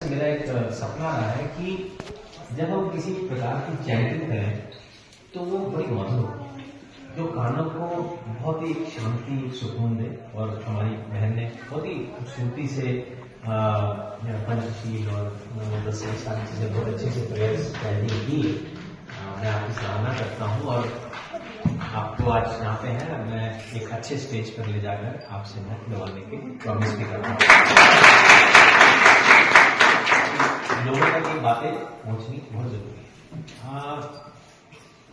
मेरा एक सपना रहा है कि जब हम किसी प्रकार की चैंटिंग करें तो वो बड़ी मधुर हो, जो कानों को बहुत ही शांति सुकून दे। और हमारी बहन ने बहुत ही खूबसूरती से पंचशील और दस सारी चीजें बहुत अच्छे से प्रेयर्स चैंटिंग की। मैं आपकी सराहना करता हूँ और आपको आज यहाँ पे है, मैं एक अच्छे स्टेज पर ले जाकर आपसे मैं मिलवाने की प्रॉमिस भी करता हूँ। लोगों तक ये बातें पहुंचनी बहुत जरूरी है।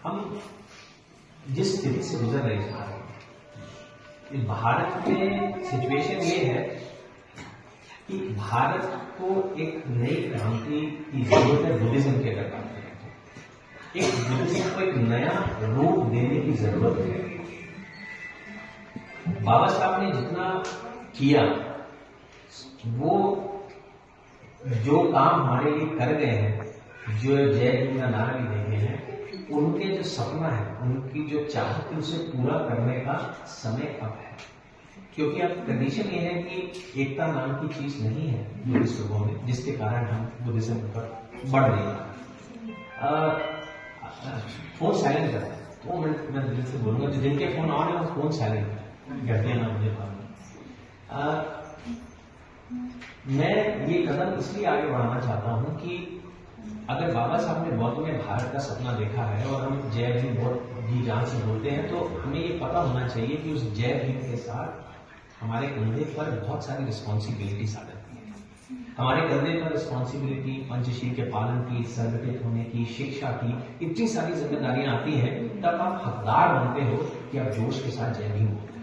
हम जिस स्थिति से गुजर रहे हैं, भारत में सिचुएशन ये है कि भारत को एक नई क्रांति की जरूरत है। बुद्धिज्म के अगर एक बुद्धिज्म को एक नया रूप देने की जरूरत है। बाबा साहब ने जितना किया, वो जो काम हमारे लिए कर गए हैं, जो जय हिंद का नारा भी देखे हैं, उनके जो सपना है, उनकी जो चाहत है, उसे पूरा करने का समय अब है। क्योंकि अब कंडीशन ये है कि एकता नाम की चीज नहीं है बुद्धिस्ट लोगों में, जिसके कारण हम बुद्धिज्म पर बढ़ नहीं रहे। फोन साइलेंट करता है, तो मैं दिल से बोलूंगा जो जिनके फोन ऑन है वो फोन साइलेंट करते हैं ना, मुझे मालूम। मैं ये कदम इसलिए आगे बढ़ाना चाहता हूं कि अगर बाबा साहब ने बौद्ध में भारत का सपना देखा है और हम जय भीम बहुत जी जान से बोलते हैं, तो हमें ये पता होना चाहिए कि उस जय भीम के साथ हमारे कंधे पर बहुत सारी रिस्पॉन्सिबिलिटीज आ जाती है। हमारे कंधे पर रिस्पॉन्सिबिलिटी पंचशील के पालन की, संगठित होने की, शिक्षा की, इतनी सारी जिम्मेदारियां आती हैं। तब आप हकदार बनते हो कि आप जोश के साथ जय भीम बोलते हैं।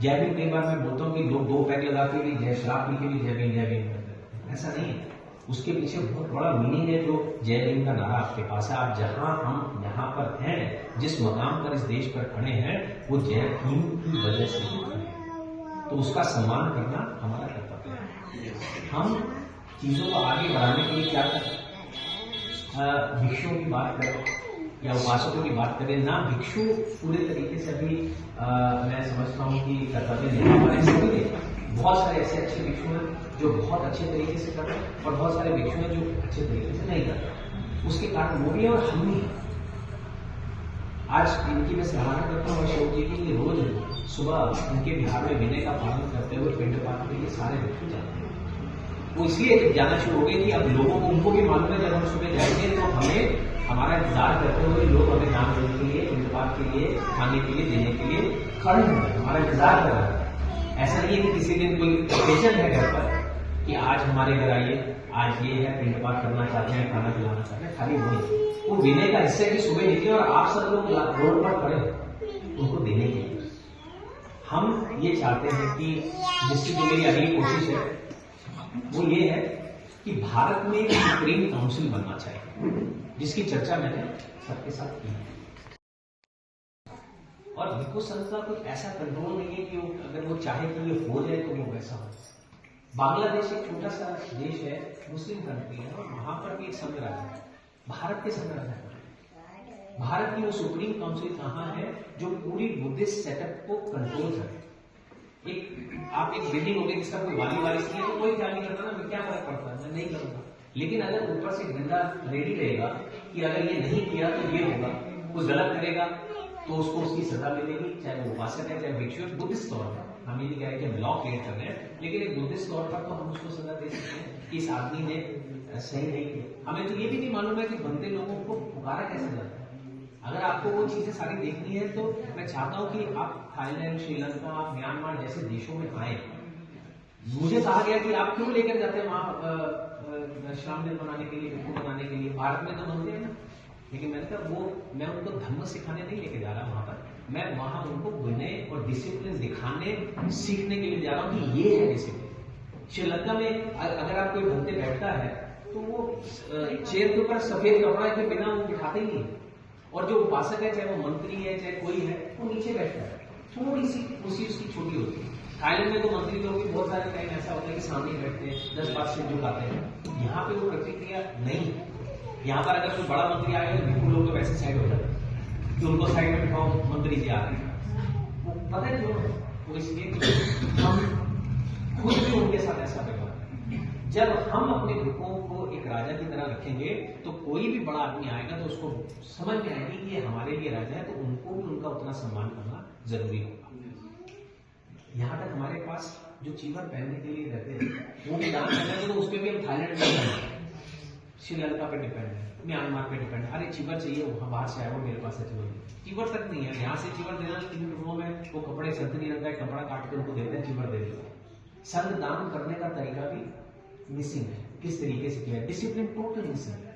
जय भीम कई बार मैं बोलता हूँ कि लोग दो पैक लगा के भी जय शराब पी के भी जय भीम करते हैं, ऐसा नहीं है। उसके पीछे बहुत बड़ा मीनिंग है। जो जय भीम का नारा आपके पास है, आप जहां हम यहाँ पर हैं, जिस मकाम पर इस देश पर खड़े हैं, वो जय भीम की वजह से खड़े हैं। तो उसका सम्मान करना हमारा कर्तव्य है। हम चीजों को आगे बढ़ाने के लिए क्या करें? भिक्षुओं की बात करें या उपासकों की बात करें ना, भिक्षु पूरे तरीके से अभी मैं समझता हूँ कि कर्तव्य निभा पा रहे सभी ने। बहुत सारे ऐसे अच्छे भिक्षु हैं जो बहुत अच्छे तरीके से कर रहे हैं, और बहुत सारे भिक्षु हैं जो अच्छे तरीके से नहीं कर रहे। उसके कारण वो भी है और हम भी। आज इनकी मैं सराहना करता हूँ अशोक जी की, रोज सुबह उनके बिहार में विनय का पालन करते हुए पिंडपात के लिए सारे भिक्षु जाते हैं। वो इसलिए जाना शुरू हो गए कि अब लोगों को, उनको भी मालूम है जब हम सुबह जाएंगे तो हमें हमारा इंतजार करते हुए लोग हमें दान देने के लिए, पिंडपात के लिए, खाने के लिए, देने के लिए खड़े हैं, हमारा इंतजार कर रहे हैं। ऐसा नहीं है कि किसी दिन कोई ओकेजन है घर पर कि आज हमारे घर आइए, आज ये है, पिंडपात करना चाहते हैं, खाना खिलाना चाहते हैं, खाली वही। वो विनय का हिस्सा है कि सुबह निकले और आप सब लोग रोड पर खड़े उनको देने के लिए। हम ये चाहते हैं कि जिसकी जो मेरी अगली कोशिश है वो ये है कि भारत में एक सुप्रीम काउंसिल बनना चाहिए, जिसकी चर्चा मैंने सबके साथ की है। और भिक्षु संघ का कुछ ऐसा कंट्रोल नहीं है कि अगर वो चाहे कि ये हो जाए तो वो वैसा हो। बांग्लादेश एक छोटा सा देश है, मुस्लिम कंट्री है, और वहां पर भी एक संघ राज्य है, भारत के संघ राज्य है। भारत की वो सुप्रीम काउंसिल कहां है जो पूरी बुद्धिस्ट सेटअप को कंट्रोल करे। आप एक बिल्डिंग होगी जिसका कोई वाली वारिस नहीं है तो कोई ख्याल नहीं करता ना, क्या फर्क पड़ता है, मैं नहीं करूंगा। लेकिन अगर ऊपर से डंडा रेडी रहेगा कि अगर ये नहीं किया तो ये होगा, कोई गलत करेगा तो उसको उसकी सजा मिलेगी, चाहे वो उपासक है चाहे भिक्षु। बुद्धिस्ट तौर पर हम ये नहीं कह रहे कि हम लॉ क्रिएट कर रहे हैं, लेकिन एक बुद्धिस्ट तौर पर तो हम उसको सजा दे सकते हैं कि इस आदमी ने सही नहीं किया। हमें तो ये भी नहीं मालूम है कि बंदे लोगों को पुकारा कैसे जाता है। अगर आपको वो चीजें सारी देखनी है तो मैं चाहता हूं कि आप थाईलैंड, श्रीलंका, म्यांमार जैसे देशों में आए। मुझे कहा गया कि आप क्यों लेकर जाते हैं वहां श्रामदिन बनाने के लिए, भिक्षु बनाने के लिए, भारत में तो बनते हैं ना। लेकिन मैंने कहा मैं उनको धर्म सिखाने नहीं लेके जा रहा वहां पर, मैं वहां उनको विनय और डिसिप्लिन दिखाने, सीखने के लिए जा रहा हूं कि ये है डिसिप्लिन। श्रीलंका में अगर आप कोई बनते बैठता है तो वो चेयर के ऊपर सफेद कपड़ा के बिना वो बिठाते ही नहीं। और जो उपासक है, चाहे वो मंत्री है चाहे कोई है, वो नीचे बैठता है, थोड़ी सी कुर्सी उसकी छोटी होती है। थाईलैंड में तो मंत्री लोग भी बहुत सारे टाइम ऐसा होता है कि सामने बैठते हैं, 10 बात से झुकाते हैं। यहाँ पे वो प्रतिक्रिया नहीं है। यहाँ पर अगर कोई बड़ा मंत्री आएगा तो बिल्कुल लोग तो वैसे साइड हो जाते हैं कि उनको साइड में बिठाओ, मंत्री जी आ रहे हैं। वो पता है क्यों? वो इसलिए हम खुद भी उनके साथ ऐसा व्यवहार। जब हम अपने ग्रुपों को राजा की तरह रखेंगे तो कोई भी बड़ा आदमी आएगा तो उसको समझ में आएगी कि ये हमारे लिए राजा है, तो उनको भी उनका उतना सम्मान करना जरूरी होगा। यहाँ तक हमारे पास जो चीवर पहनने के लिए रहते हैं वो भी दान करेंगे, तो उसपे भी हम थाईलैंड में, श्रीलंका पे डिपेंड है, म्यांमार पे डिपेंड। अरे चीवर चाहिए, वो बाहर से आया, वो मेरे पास है चीवर तक नहीं है। यहाँ से चीवर देना 3 रुपयों में वो कपड़े संतरी रंग का कपड़ा काट के उनको देते हैं, चीवर दे देते हैं। संग दान करने का तरीका भी मिसिंग है। किस तरीके से किया, डिसिप्लिन टोटल मिसिंग है।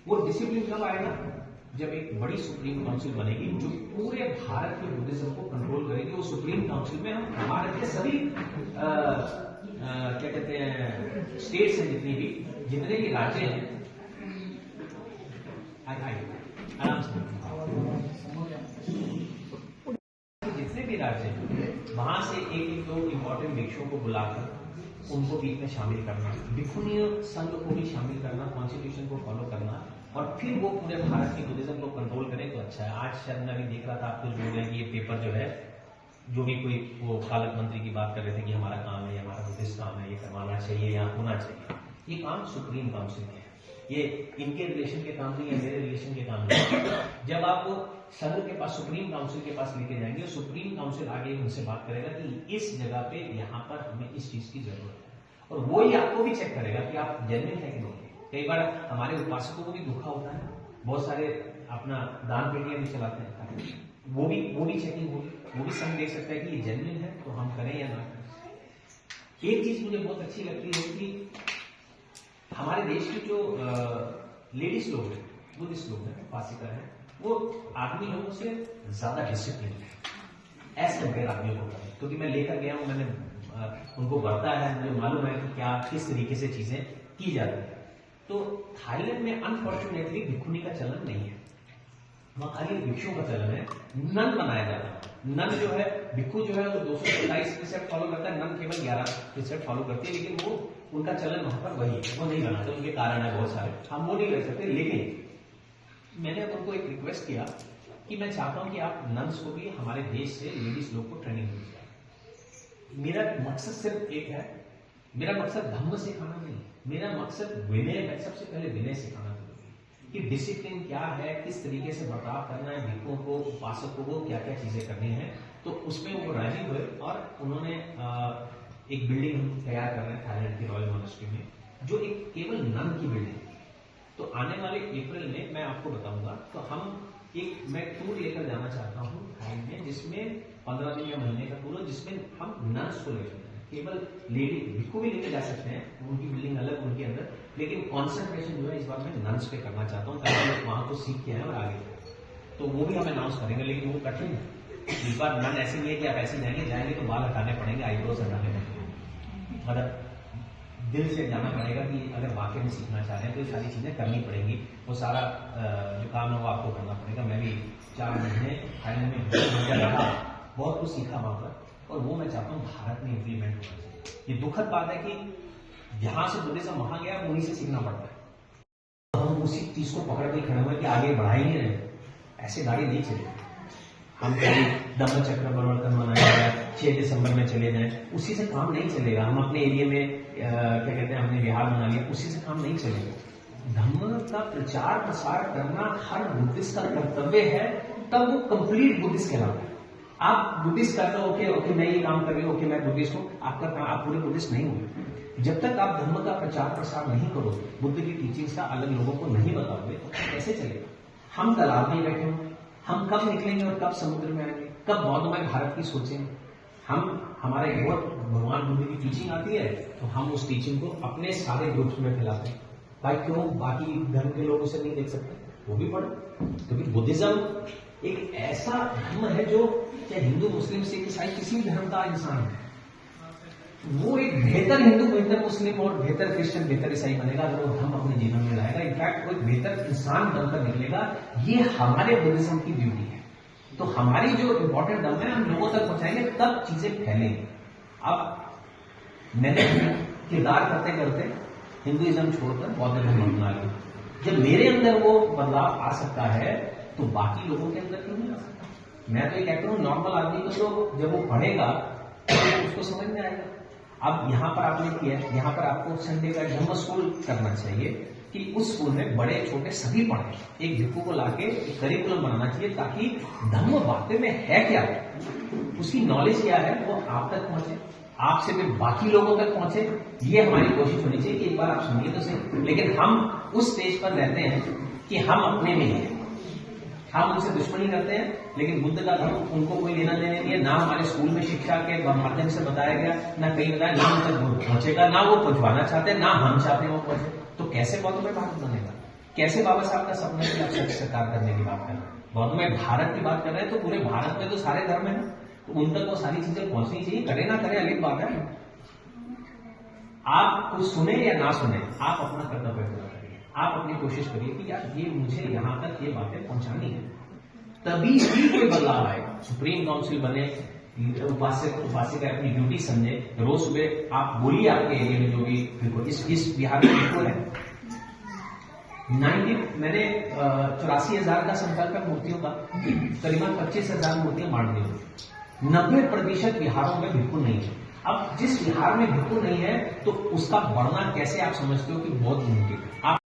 वो डिसिप्लिन कब आएगा, जब एक बड़ी सुप्रीम काउंसिल बनेगी जो पूरे भारत के बुद्धिज्म को कंट्रोल करेगी। वो सुप्रीम काउंसिल में हम भारत के सभी क्या कहते हैं स्टेट्स हैं, जितने भी राज्य हैं, आराम से जितने भी राज्य हैं वहां से एक दो इंपॉर्टेंट भिक्षुओं को बुलाकर उनको बीच में शामिल करना, भिक्षुणीय संघ को भी शामिल करना, कॉन्स्टिट्यूशन को फॉलो करना, और फिर वो पूरे भारत की बुद्धिज्म को कंट्रोल करें तो अच्छा है। आज शायद मैं भी देख रहा था, आप कुछ बोल रहे हैं कि ये पेपर जो है, जो भी कोई वो पालक मंत्री की बात कर रहे थे कि हमारा काम है, हमारा बुद्धिस्ट काम है, ये करवाना चाहिए या होना चाहिए। ये काम सुप्रीम काउंसिल के है, ये इनके रिलेशन के काम नहीं है, मेरे रिलेशन के काम नहीं। जब आप संघ के पास, सुप्रीम काउंसिल के पास लेके जाएंगे, सुप्रीम काउंसिल आगे उनसे बात करेगा कि इस जगह पे यहाँ पर हमें इस चीज की जरूरत है, और वो ही आपको भी चेक करेगा कि आप जेन्युइन है कि नहीं। कई बार हमारे उपासकों को भी धोखा होता है, बहुत सारे अपना दान पेटियां भी चलाते हैं, वो भी चेकिंग होगी, वो भी संघ देख सकता है कि ये जेन्युइन है तो हम करें या ना करें। एक चीज मुझे बहुत अच्छी लगती है कि हमारे देश की जो लेडीज लोग हैं, बुद्धिस्ट लोग हैं, उपासिका है, वो आदमी लोगों से ज्यादा डिसिप्लिन है एज कंपेयर आदमियों को, क्योंकि मैं लेकर गया हूं, मैंने उनको बरता है, मुझे मालूम है कि क्या किस तरीके से चीजें की जाती है। तो थाईलैंड में अनफॉर्चुनेटली भिक्षुणी का चलन नहीं है, वहां खाली भिक्षुओं का चलन है। नन बनाया जाता है, नन जो है, भिक्षु जो है वो 227 प्रिसेप्ट फॉलो करता है, नन केवल 11 प्रिसेप्ट फॉलो करती है, लेकिन वो उनका चलन वहां पर वही है, वो नहीं बनाते, उनके कारण है बहुत सारे, हम वो नहीं कर सकते। लेकिन मैंने उनको एक रिक्वेस्ट किया कि मैं चाहता हूं कि आप नन्स को भी हमारे देश से लेडीज लोग को ट्रेनिंग दीजिए। मेरा मकसद सिर्फ एक है, मेरा मकसद धम्म सिखाना नहीं, मेरा मकसद विनय है। सबसे पहले विनय सिखाना जरूरी कि डिसिप्लिन क्या है, किस तरीके से बर्ताव करना है, भिक्षुओं को, उपासकों को क्या क्या चीजें करनी है। तो उसमें वो राजी हुए और उन्होंने एक बिल्डिंग हम तैयार कर रहे हैं थाईलैंड की रॉयल मॉनेस्ट्री में, जो एक केवल नन की बिल्डिंग है। तो आने वाले अप्रैल में मैं आपको बताऊंगा, तो मैं टूर लेकर जाना चाहता हूँ थाईलैंड में, जिसमें 15 दिन या महीने का टूर, जिसमें हम नर्स को ले जाते हैं, केवल लेडी भिक्षु भी लेके जा सकते हैं, उनकी बिल्डिंग अलग उनके अंदर, लेकिन कॉन्सेंट्रेशन जो है इस बार मैं नर्स पे करना चाहता हूँ, ताकि लोग वहां को सीख के आए और आगे बढ़े। तो वो भी हम अनाउंस करेंगे, लेकिन वो कठिन है। इस बार नन ऐसे नहीं है कि आप ऐसे जाएंगे तो बाल हटाने पड़ेंगे, आईब्रोज हटाने पड़ेंगे, मतलब दिल से जाना पड़ेगा कि अगर वाकई में सीखना चाह रहे हैं तो ये सारी चीजें करनी पड़ेंगी। वो सारा जो काम है वो आपको करना पड़ेगा। मैं भी 4 महीने थाईलैंड में रहा, बहुत कुछ सीखा वहां पर, और वो मैं चाहता हूँ भारत में इम्प्लीमेंट होना चाहिए। ये दुखद बात है कि जहां से बुद्धिज्म वहां गया, उन्हीं से सीखना पड़ता है। हम उसी चीज को पकड़ के खड़े हुए कि आगे बढ़ा ही नहीं रहे, ऐसे गाड़ी नहीं चलेगी। हम कहीं धम्म चक्र परिवर्तन मनाया जाए, 6 दिसंबर में चले जाएं, उसी से काम नहीं चलेगा। हम अपने एरिया में क्या कहते हैं, हमने बिहार बना लिया, उसी से काम नहीं चलेगा। धम्म का प्रचार प्रसार करना हर बुद्धिस्ट का कर्तव्य है, तब वो कंप्लीट बुद्धिस्ट कहलाता है। आप बुद्धिस्ट कहते हो, ओके मैं ये काम कर रही हूँ, ओके मैं बुद्धिस्ट हूँ, आपका काम, आप पूरे बुद्धिस्ट नहीं हो। जब तक आप धम्म का प्रचार प्रसार नहीं करोगे, बुद्ध की टीचिंग्स का अलग लोगों को नहीं बताओगे, तो कैसे चलेगा। हम तालाब में बैठे होंगे, हम कब निकलेंगे और कब समुद्र में आएंगे, कब बौद्धमय भारत की सोचेंगे। हमारे भगवान बुद्ध की टीचिंग आती है, तो हम उस टीचिंग को अपने सारे ग्रुप्स में फैलाते हैं। भाई क्यों बाकी धर्म के लोग उसे नहीं देख सकते, वो भी पढ़ो, क्योंकि बुद्धिज्म एक ऐसा धर्म है जो चाहे हिंदू, मुस्लिम, सिख, ईसाई किसी भी धर्म का इंसान है, वो एक बेहतर हिंदू, बेहतर मुस्लिम और बेहतर क्रिश्चियन, बेहतर ईसाई बनेगा अगर वो धर्म अपने जीवन में लाएगा। इनफैक्ट वो एक बेहतर इंसान बनकर निकलेगा। ये हमारे बुद्धिज्म की ब्यूटी है। तो हमारी जो इंपॉर्टेंट धर्म है हम लोगों तक पहुंचाएंगे, तब चीजें फैलेंगी। अब मैंने किरदार करते करते हिंदुइज्म छोड़कर बौद्ध धर्म अपना लिया। जब मेरे अंदर वो बदलाव आ सकता है, तो बाकी लोगों के अंदर क्यों नहीं आ सकता। मैं तो ये कहता हूँ, नॉर्मल आदमी को तो जब वो पढ़ेगा तो उसको समझ में आएगा। अब यहाँ पर आपने किया है, यहाँ पर आपको संडे का धम्म स्कूल करना चाहिए कि उस स्कूल में बड़े छोटे सभी पढ़े। एक भिक्खु को लाके एक करिकुलम बनाना चाहिए ताकि धम्म वाकई में है क्या, उसकी नॉलेज क्या है, वो आप तक पहुंचे, आपसे फिर बाकी लोगों तक पहुंचे। ये हमारी कोशिश होनी चाहिए कि एक बार आप सुनिए तो सही। लेकिन हम उस स्टेज पर रहते हैं कि हम अपने में ही हैं, हम उनसे दुश्मनी करते हैं, लेकिन बुद्ध का धर्म उनको कोई लेना देना नहीं है। ना हमारे स्कूल में शिक्षा के माध्यम से बताया गया, ना कहीं बताया, ना उन तक पहुंचेगा, ना वो पहुंचवाना चाहते हैं, ना हम चाहते हैं वो पहुंचे। तो कैसे बौद्ध में भारत बनेगा? कैसे बाबा साहब का सपना है कि आप सत्य साकार करने की बात कर रहे हैं? बौद्ध में भारत की बात कर रहे हैं, तो पूरे भारत में तो सारे धर्म है, तो उन तक वो सारी चीजें पहुंचनी चाहिए। करे ना करे अलग बात है। आप कुछ सुने या ना सुने, आप अपना कर्तव्य पूरा करिए। आप अपनी कोशिश करिए कि यार ये मुझे यहां तक ये बातें पहुंचानी है, तभी भी कोई बदलाव आएगा। सुप्रीम काउंसिल बने, उपासक अपनी ड्यूटी समझे, रोज सुबह आप बोलिए आपके एरिया में जो भी बिल्कुल इस बिहार में बिल्कुल है। मैंने 84,000 का संकल्प है मूर्तियों का, करीबन 25,000 मूर्तियां बांट दी हुई। 90% बिहारों में बिल्कुल नहीं है। अब जिस बिहार में बिल्कुल नहीं है, तो उसका बढ़ना कैसे आप समझते हो कि बहुत मुमकिन है। आप